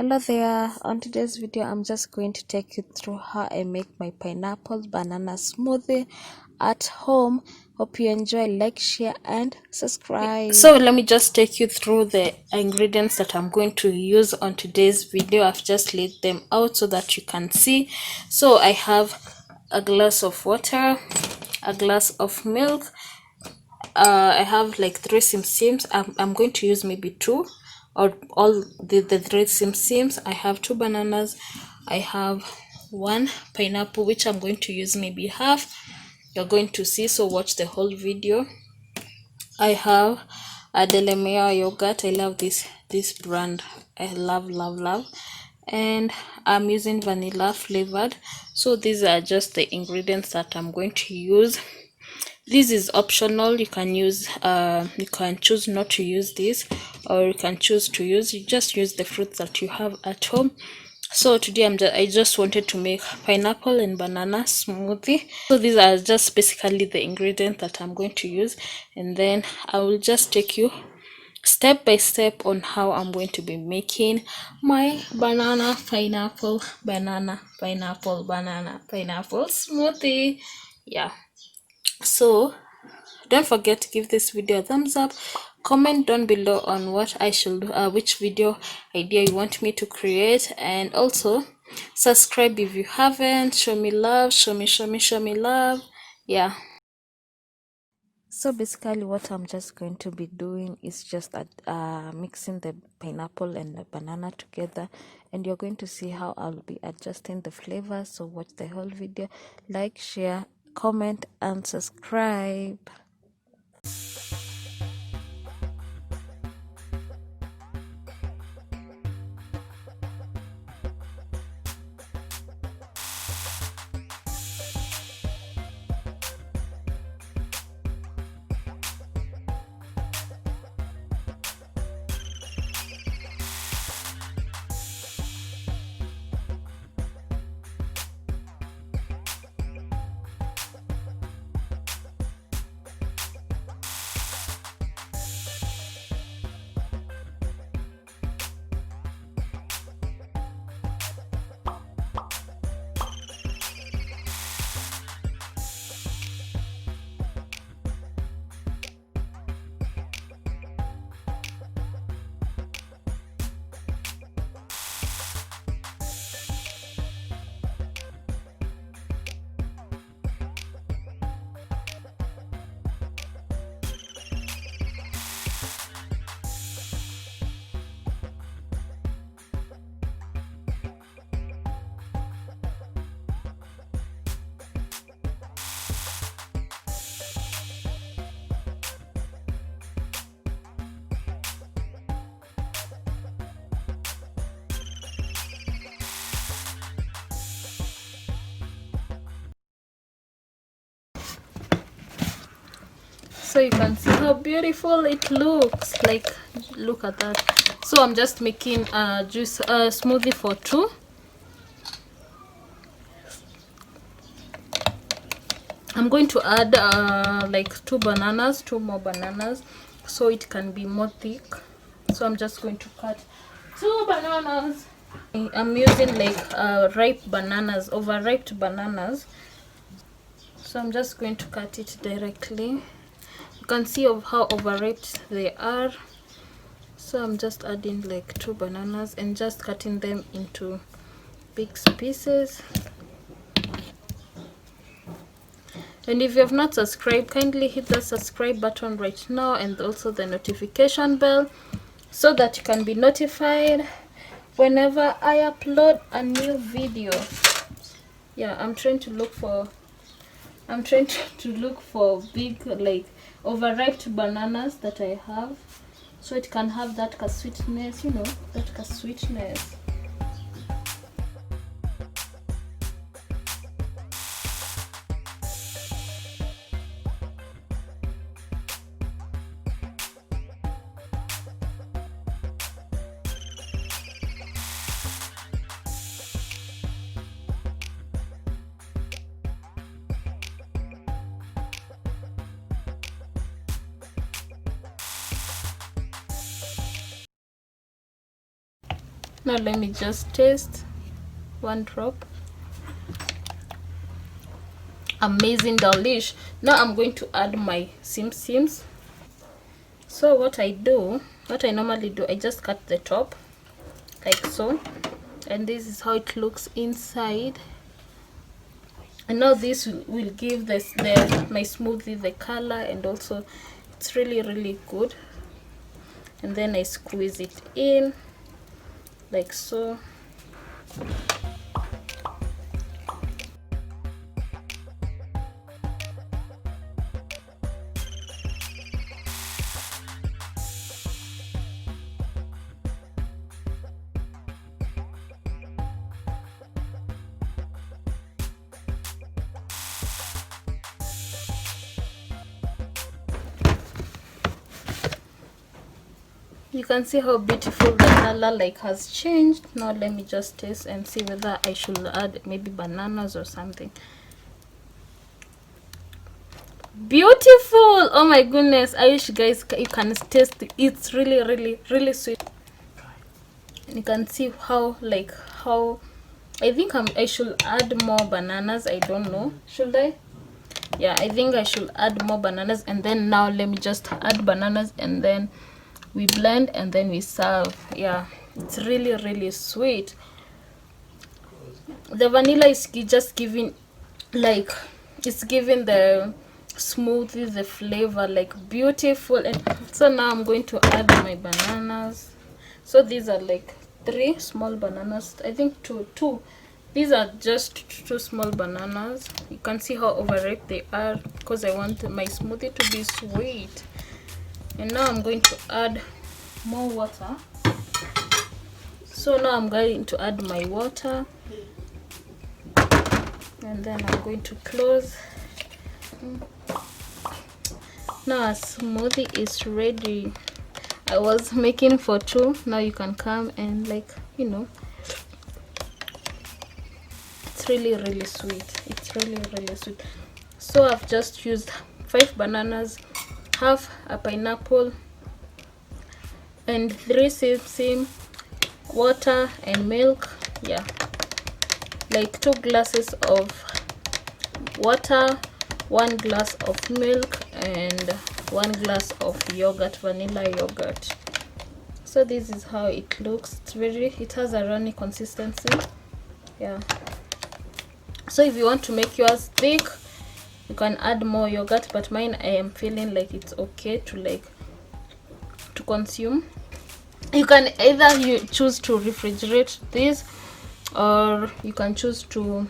Hello there. On today's video I'm just going to take you through how I make my pineapple banana smoothie at home. Hope you enjoy. Like, share and subscribe. So let me just take you through the ingredients that I'm going to use on today's video. I've just laid them out so that you can see. So I have a glass of water, a glass of milk, I have like 3 sims. I'm going to use maybe 2 or all the 3 sims. I have 2 bananas. I have 1 pineapple, which I'm going to use maybe half. You're going to see, so watch the whole video. I have a Delamere yogurt. I love this brand. I love, and I'm using vanilla flavored. So these are just the ingredients that I'm going to use. This is optional. You can choose not to use this, or you can choose to use. You just use the fruits that you have at home. So today I just wanted to make pineapple and banana smoothie. So these are just basically the ingredients that I'm going to use, and then I will just take you step by step on how I'm going to be making my banana pineapple smoothie. Yeah, so don't forget to give this video a thumbs up. Comment down below on what I should which video idea you want me to create, and also subscribe if you haven't. Show me love, show me love. Yeah, so basically what I'm just going to be doing is just mixing the pineapple and the banana together, and you're going to see how I'll be adjusting the flavor. So watch the whole video. Like, share, comment and subscribe. So you can see how beautiful it looks. Like, look at that. So I'm just making a smoothie for 2. I'm going to add like 2 more bananas, so it can be more thick. So I'm just going to cut 2 bananas. I'm using like overripe bananas. So I'm just going to cut it directly. You can see of how overripe they are. So I'm just adding like 2 bananas and just cutting them into big pieces. And if you have not subscribed, kindly hit the subscribe button right now, and also the notification bell, so that you can be notified whenever I upload a new video. Yeah, I'm trying to look for big, like, overripe bananas that I have, so it can have that sweetness, that sweetness. Now let me just taste. One drop. Amazing, delish. Now I'm going to add my sims. So what I normally do, I just cut the top like so, and this is how it looks inside. And now this will give my smoothie the color, and also it's really good. And then I squeeze it in like so. You can see how beautiful the color like has changed. Now let me just taste and see whether I should add maybe bananas or something. Beautiful! Oh my goodness, I wish guys you can taste it. It's really sweet. And you can see how I think I should add more bananas. I don't know, should I? Yeah, I think I should add more bananas. And then now let me just add bananas, and then we blend, and then we serve. Yeah, it's really sweet. The vanilla is just giving like, it's giving the smoothie the flavor, like beautiful. And so now I'm going to add my bananas. So these are like 3 small bananas, I think two. These are just 2 small bananas. You can see how overripe they are, because I want my smoothie to be sweet. And now I'm going to add more water. So now I'm going to add my water, and then I'm going to close. Now our smoothie is ready. I was making for 2. Now you can come and, like, you know, it's really sweet. It's really sweet. So I've just used 5 bananas, half a pineapple, and 3 sim, water and milk. Yeah, like 2 glasses of water, 1 glass of milk, and 1 glass of yogurt, vanilla yogurt. So this is how it looks. It has a runny consistency. Yeah, so if you want to make yours thick, you can add more yogurt, but mine, I am feeling like it's okay to consume. You can either choose to refrigerate this, or you can choose to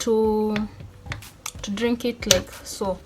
to drink it like so.